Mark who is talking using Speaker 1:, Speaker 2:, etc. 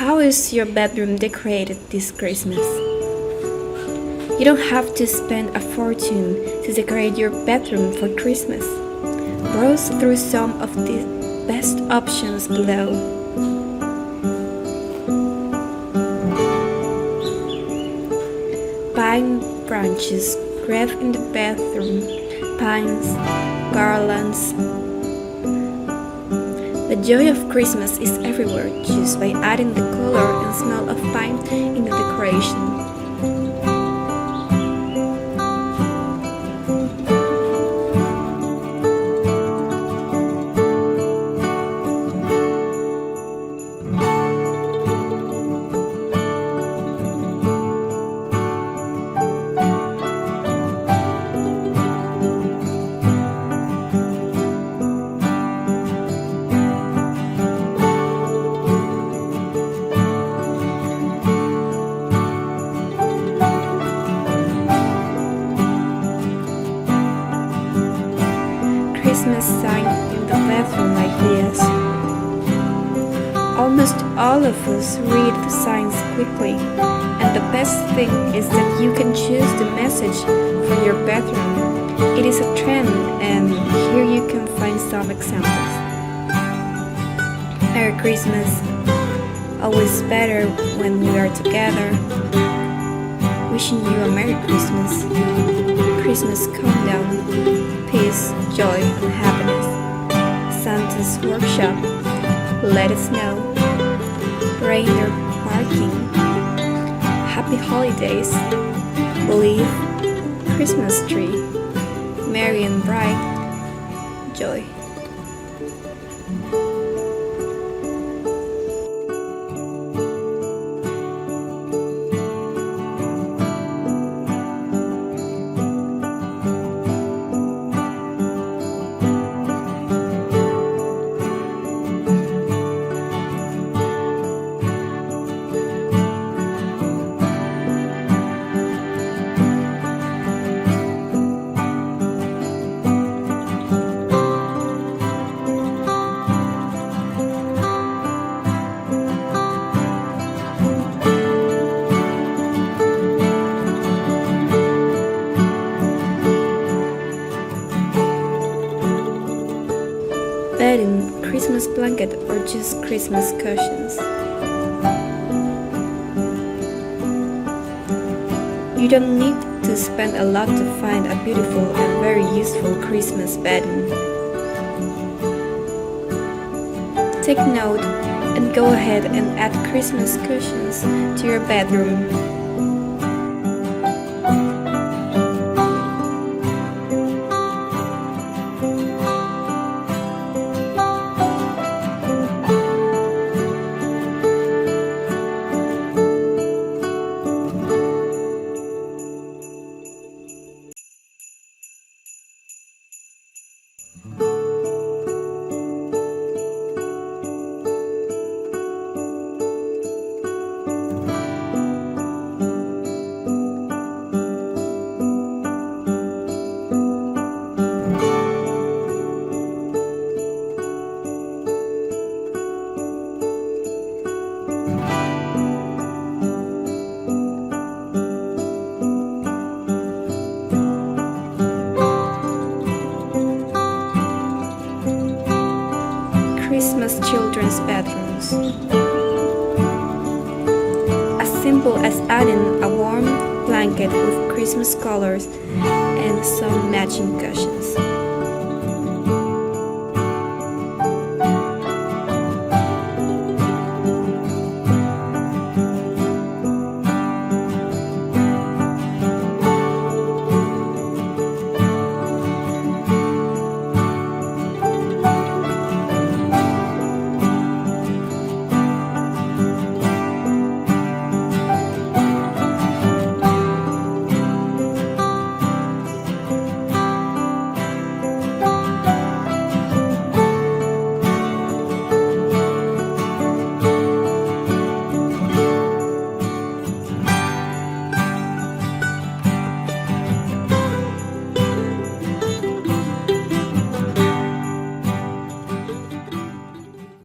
Speaker 1: How is your bedroom decorated this Christmas? You don't have to spend a fortune to decorate your bedroom for Christmas. Browse through some of the best options below. Pine branches carved in the bathroom, pines, garlands. The joy of Christmas is everywhere just by adding the color and smell of pine in the decoration. Christmas sign in the bathroom like this. Almost all of us read the signs quickly, and the best thing is that you can choose the message for your bathroom. It is a trend, and here you can find some examples. Merry Christmas, always better when we are together. Wishing you a Merry Christmas. Christmas countdown, peace, joy, and happiness. Santa's workshop, let us know. Reinderr marking, happy holidays. Believe, Christmas tree, merry and bright, joy. Bedding, Christmas blanket, or just Christmas cushions. You don't need to spend a lot to find a beautiful and very useful Christmas bedding. Take note and go ahead and add Christmas cushions to your bedroom. Christmas children's bathrooms. As simple as adding a warm blanket with Christmas colors and some matching cushions.